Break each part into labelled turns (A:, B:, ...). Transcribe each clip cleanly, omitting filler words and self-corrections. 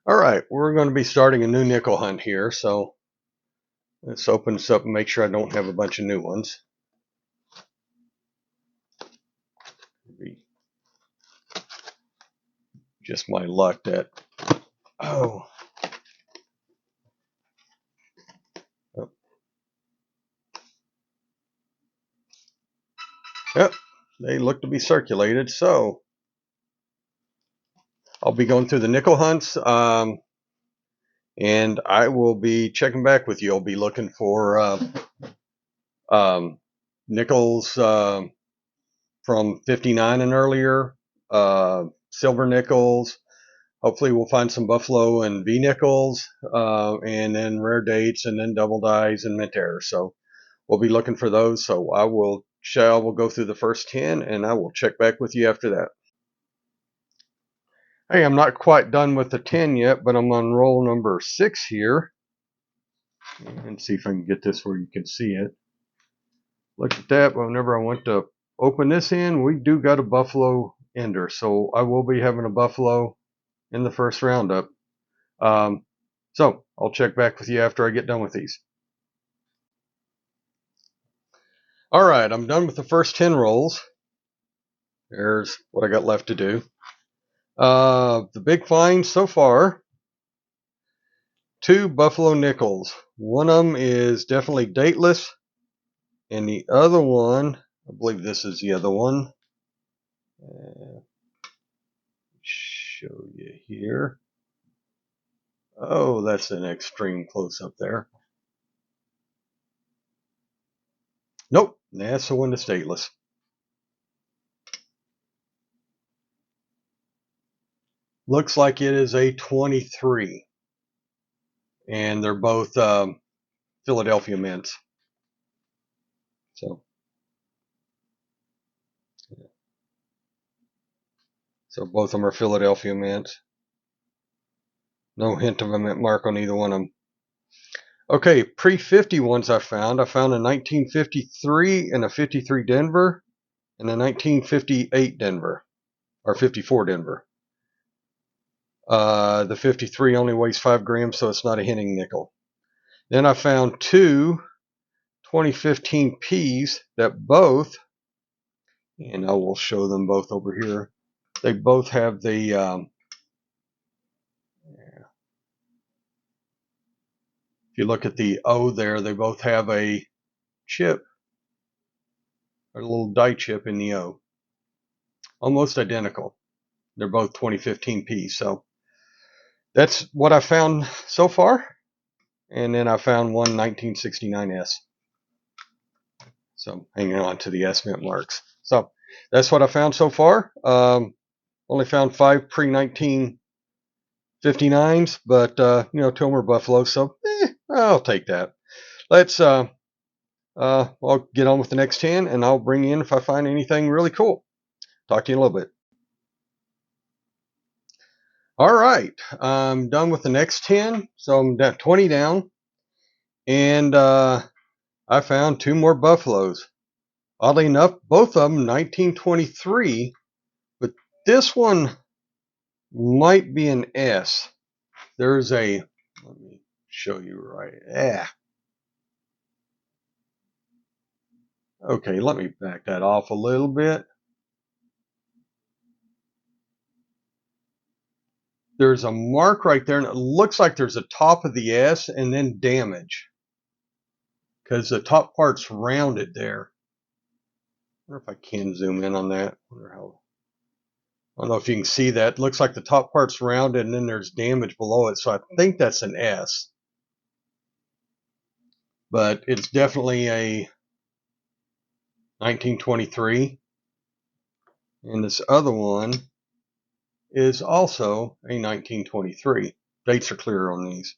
A: All right, we're going to be starting a new nickel hunt here, so let's open this up and make sure I don't have a bunch of new ones. Maybe just my luck that, oh, oh, yep, they look to be circulated, so I'll be going through the nickel hunts, and I will be checking back with you. I'll be looking for nickels from 59 and earlier, silver nickels. Hopefully we'll find some buffalo and V nickels, and then rare dates, and then double dyes and mint errors. So we'll be looking for those. So we'll go through the first 10, and I will check back with you after that. Hey, I'm not quite done with the 10 yet, but I'm on roll number 6 here. And see if I can get this where you can see it. Look at that. Whenever I went to open this in, we do got a buffalo ender. So I will be having a buffalo in the first roundup. So I'll check back with you after I get done with these. All right, I'm done with the first 10 rolls. There's what I got left to do. The big find so far, 2 buffalo nickels. One of them is definitely dateless, and the other one, I believe this is the other one. Show you here. Oh, that's an extreme close-up there. Nope, that's the one that's dateless. Looks like it is a 23. And they're both Philadelphia mints. So both of them are Philadelphia mints. No hint of a mint mark on either one of them. Okay, pre-50 ones I found. I found a 1953 and a 53 Denver and a 1958 Denver, or 54 Denver. The 53 only weighs 5 grams, so it's not a Henning nickel. Then I found 2 2015 Ps that both, and I will show them both over here, they both have the, if you look at the O there, they both have a chip, a little die chip in the O. Almost identical. They're both 2015 Ps. So that's what I found so far. And then I found one 1969S. So I'm hanging on to the S mint marks. So that's what I found so far. Only found 5 pre-1959s, but 2 of them are buffalo, so I'll take that. Let's I'll get on with the next 10, and I'll bring in if I find anything really cool. Talk to you in a little bit. All right, I'm done with the next 10, so I'm 20 down, and I found 2 more buffaloes. Oddly enough, both of them 1923, but this one might be an S. There's a, let me show you right. Okay, let me back that off a little bit. There's a mark right there, and it looks like there's a top of the S and then damage, because the top part's rounded there. I wonder if I can zoom in on that. I don't know if you can see that. It looks like the top part's rounded and then there's damage below it, so I think that's an S. But it's definitely a 1923. And this other one is also a 1923. Dates are clear on these.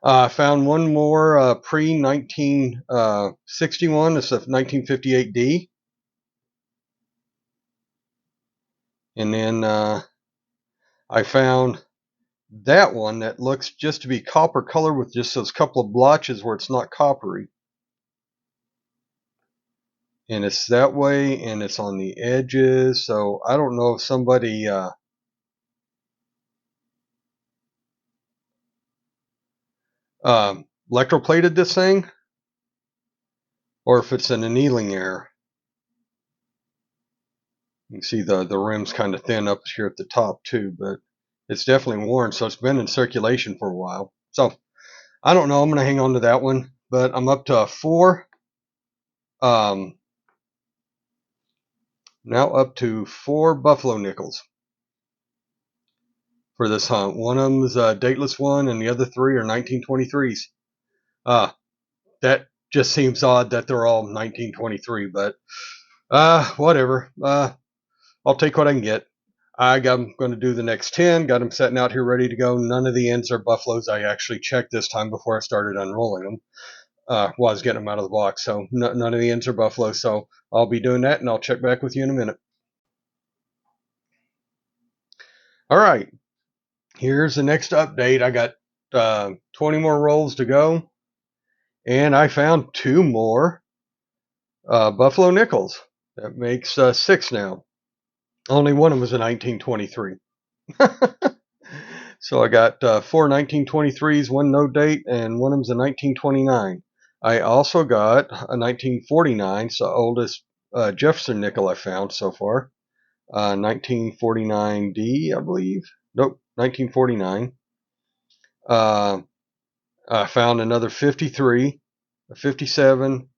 A: I found one more pre-1961. It's a 1958D. And then I found that one that looks just to be copper color with just those couple of blotches where it's not coppery. And it's that way, and it's on the edges. So I don't know if somebody electroplated this thing, or if it's an annealing error. You can see the rim's kind of thin up here at the top too, but it's definitely worn, so it's been in circulation for a while. So I don't know, I'm going to hang on to that one, but I'm up to 4. Now up to 4 buffalo nickels for this hunt. One of them is a dateless one, and the other 3 are 1923s. That just seems odd that they're all 1923, but whatever. I'll take what I can get. I'm going to do the next 10. Got them sitting out here ready to go. None of the ends are buffaloes. I actually checked this time before I started unrolling them. While I was getting them out of the box. So none of the ends are buffalo. So I'll be doing that, and I'll check back with you in a minute. All right. Here's the next update. I got 20 more rolls to go, and I found 2 more buffalo nickels. That makes 6 now. Only one of them was a 1923. So I got 4 1923s, 1 no date, and one of them's a 1929. I also got a 1949, so oldest Jefferson nickel I found so far. 1949D, I believe. Nope, 1949. I found another 53, a 57,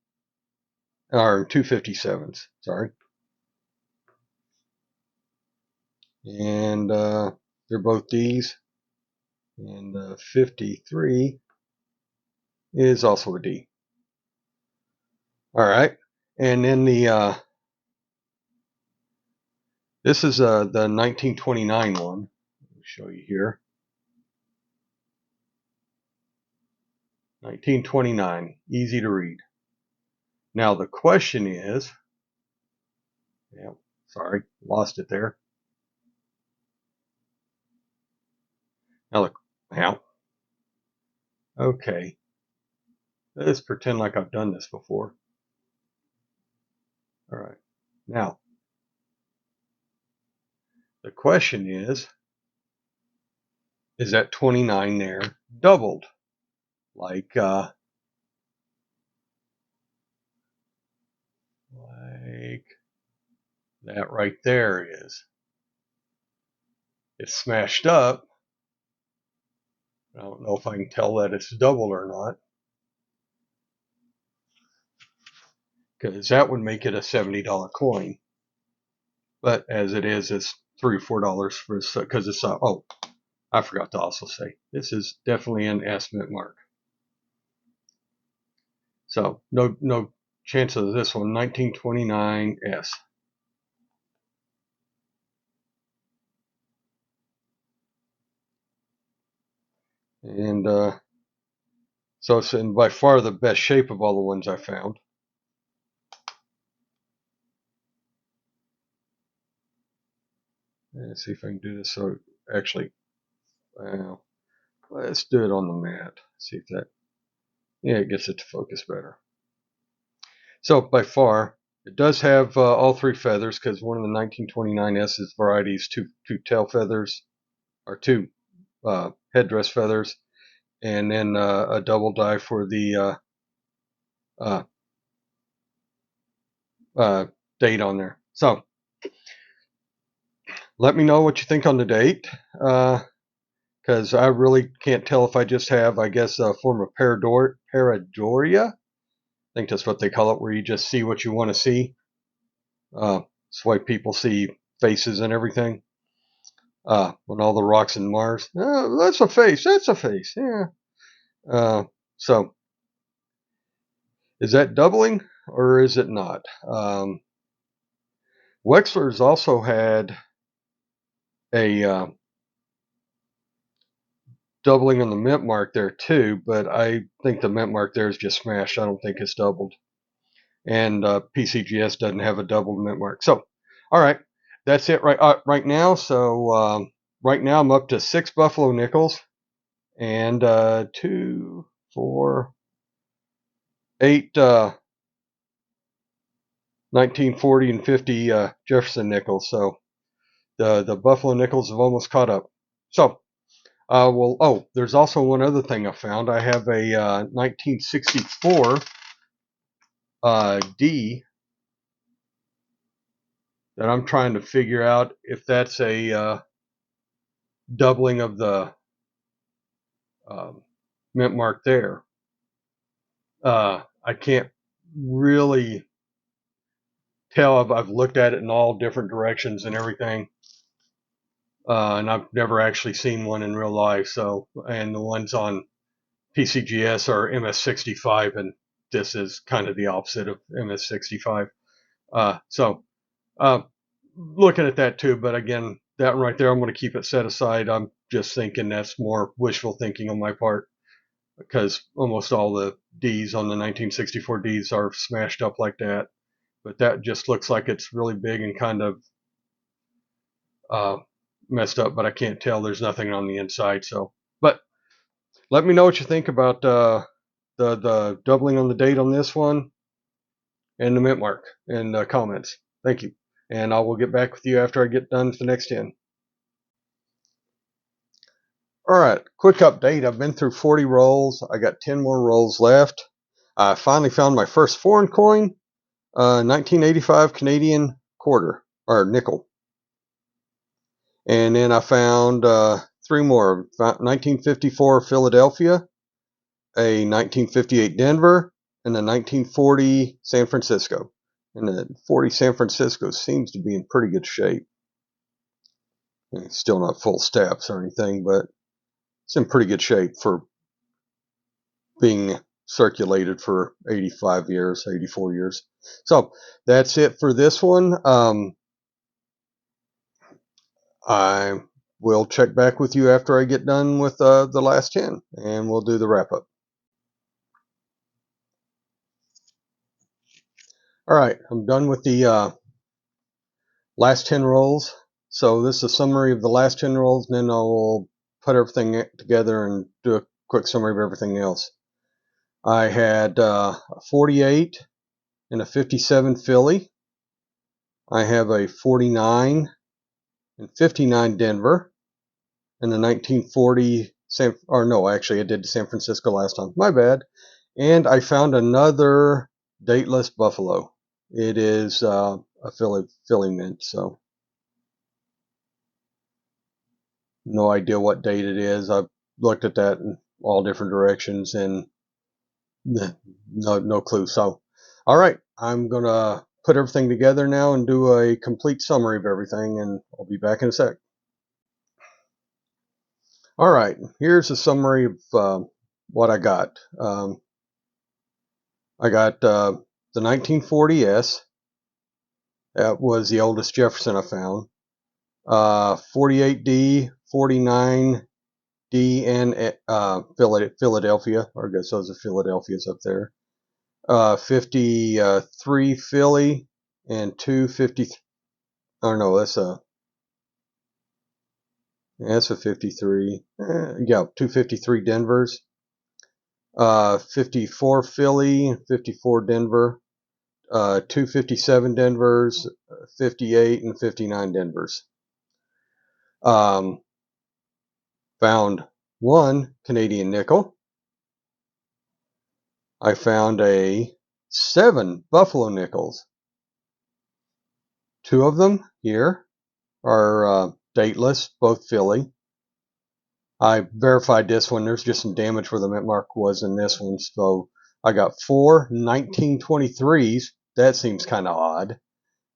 A: or 2 57s, sorry. And they're both Ds. And 53 is also a D. All right. And then this is the 1929 one. Let me show you here. 1929, easy to read. Now the question is, sorry, lost it there. Now look, okay. Let's pretend like I've done this before. All right. Now, the question is that 29 there doubled? Like that right there is. It's smashed up. I don't know if I can tell that it's doubled or not, because that would make it a $70 coin. But as it is, it's $3 or $4 for, because it's oh, I forgot to also say this is definitely an S mint mark. So no chance of this one. 1929 S. And so it's in by far the best shape of all the ones I found. Let's see if I can do this. So actually, let's do it on the mat. See if that, it gets it to focus better. So by far, it does have all 3 feathers, because one of the 1929S's varieties, two tail feathers, or 2 headdress feathers, and then a double die for the date on there. So let me know what you think on the date, because I really can't tell if I just have, I guess, a form of pareidolia. I think that's what they call it, where you just see what you want to see. That's why people see faces and everything. When all the rocks in Mars, that's a face, that's a face, yeah. So, is that doubling or is it not? Wexler's also had a doubling on the mint mark there too, but I think the mint mark there is just smashed. I don't think it's doubled. And PCGS doesn't have a doubled mint mark. So, all right, that's it right now. So right now I'm up to 6 buffalo nickels and 2, 4, 8 1940 and 50 Jefferson nickels. So the buffalo nickels have almost caught up. So Well, there's also one other thing I found. I have a 1964 D that I'm trying to figure out if that's a doubling of the mint mark there. I can't really tell. I've looked at it in all different directions and everything, and I've never actually seen one in real life. So, and the ones on PCGS are MS65, and this is kind of the opposite of MS65. So, looking at that too, but again, that right there, I'm going to keep it set aside. I'm just thinking that's more wishful thinking on my part, because almost all the Ds on the 1964 Ds are smashed up like that. But that just looks like it's really big and kind of messed up, but I can't tell. There's nothing on the inside. So, but let me know what you think about the doubling on the date on this one and the mint mark in the comments. Thank you. And I will get back with you after I get done with the next 10. All right, quick update. I've been through 40 rolls. I got 10 more rolls left. I finally found my first foreign coin, 1985 Canadian quarter, or nickel. And then I found 3 more, 1954 Philadelphia, a 1958 Denver, and a 1940 San Francisco. And the 40 San Francisco seems to be in pretty good shape. It's still not full steps or anything, but it's in pretty good shape for being circulated for 85 years, 84 years. So that's it for this one. I will check back with you after I get done with the last 10, and we'll do the wrap up. All right, I'm done with the last 10 rolls. So this is a summary of the last 10 rolls, and then I'll put everything together and do a quick summary of everything else. I had a 48 and a 57 Philly. I have a 49 and 59 Denver, and the 1940 actually I did San Francisco last time. My bad. And I found another dateless Buffalo. It is a Philly mint, so no idea what date it is. I've looked at that in all different directions and no clue. So, all right, I'm gonna put everything together now and do a complete summary of everything, and I'll be back in a sec. All right, here's a summary of what I got. I got the 1940S. That was the oldest Jefferson I found. 48D, 49D, and Philadelphia. Or I guess those are Philadelphia's up there. 53 Philly and 250. Oh no, that's a 53. Yeah, 253 Denvers. 54 Philly and 54 Denver. 257 Denvers, 58 and 59 Denvers. Found 1 Canadian nickel. I found 7 Buffalo nickels. 2 of them here are dateless, both Philly. I verified this one. There's just some damage where the mint mark was in this one. So I got 4 1923s. That seems kind of odd.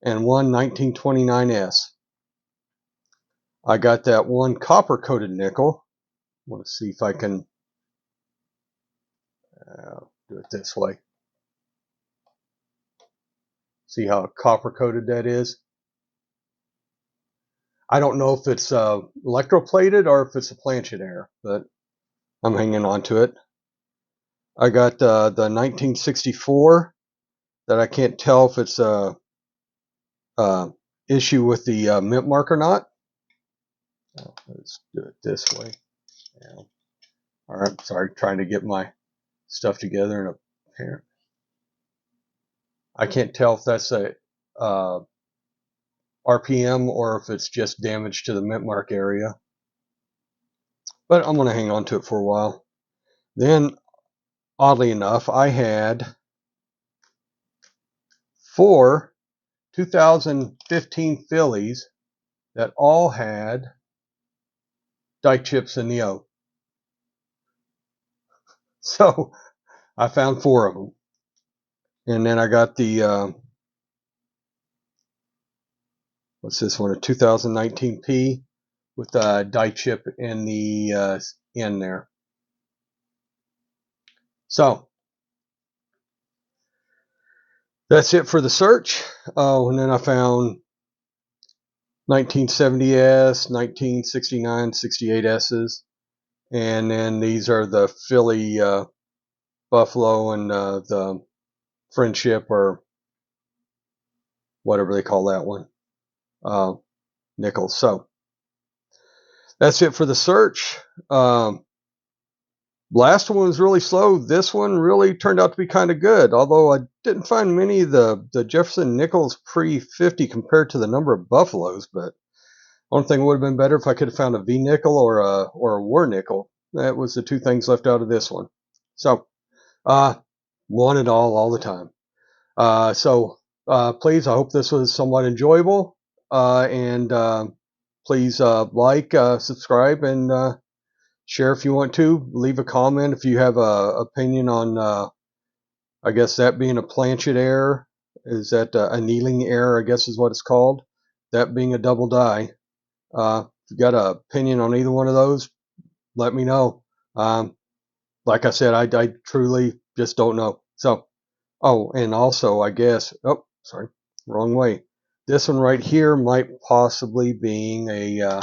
A: And 1 1929S. I got that 1 copper coated nickel. I want to see if I can do it this way. See how copper coated that is? I don't know if it's electroplated or if it's a Planchet, but I'm hanging on to it. I got the 1964 that I can't tell if it's a issue with the mint mark or not. Let's do it this way. Yeah. All right, sorry, trying to get my stuff together in a pair. I can't tell if that's a RPM or if it's just damage to the mint mark area. but I'm going to hang on to it for a while. Then, oddly enough, I had 4 2015 fillies that all had die chips in the O. So I found 4 of them. And then I got the, what's this one, a 2019 P with a die chip in the end there. So that's it for the search. Oh, and then I found 1970S, 1969, 68S's. And then these are the Philly Buffalo and the Friendship, or whatever they call that one, Nichols. So that's it for the search. Last one was really slow. This one really turned out to be kind of good, although I didn't find many of the Jefferson Nichols pre-50 compared to the number of Buffaloes. But one thing would have been better if I could have found a V nickel or a war nickel. That was the 2 things left out of this one. So one and all the time. Please, I hope this was somewhat enjoyable. And please like, subscribe, and share if you want to. Leave a comment if you have a opinion on, I guess that being a planchet error. Is that a kneeling error, I guess is what it's called. That being a double die. If you got an opinion on either one of those, let me know. Like I said, I truly just don't know. So, oh, and also, I guess, oh, sorry, wrong way. This one right here might possibly being a,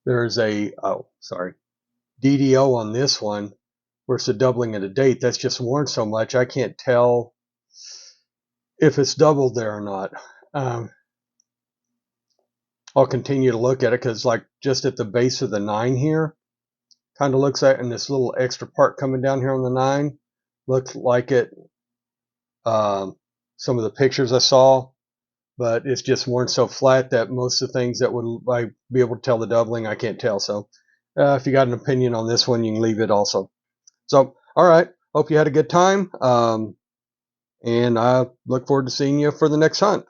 A: there's a, oh, sorry, DDO on this one, where it's a doubling of the date. That's just worn so much, I can't tell if it's doubled there or not. I'll continue to look at it, because like just at the base of the 9 here, kind of looks like, and this little extra part coming down here on the 9, looked like it, some of the pictures I saw, but it's just worn so flat that most of the things that would I be able to tell the doubling, I can't tell. So if you got an opinion on this one, you can leave it also. So, all right. Hope you had a good time. And I look forward to seeing you for the next hunt.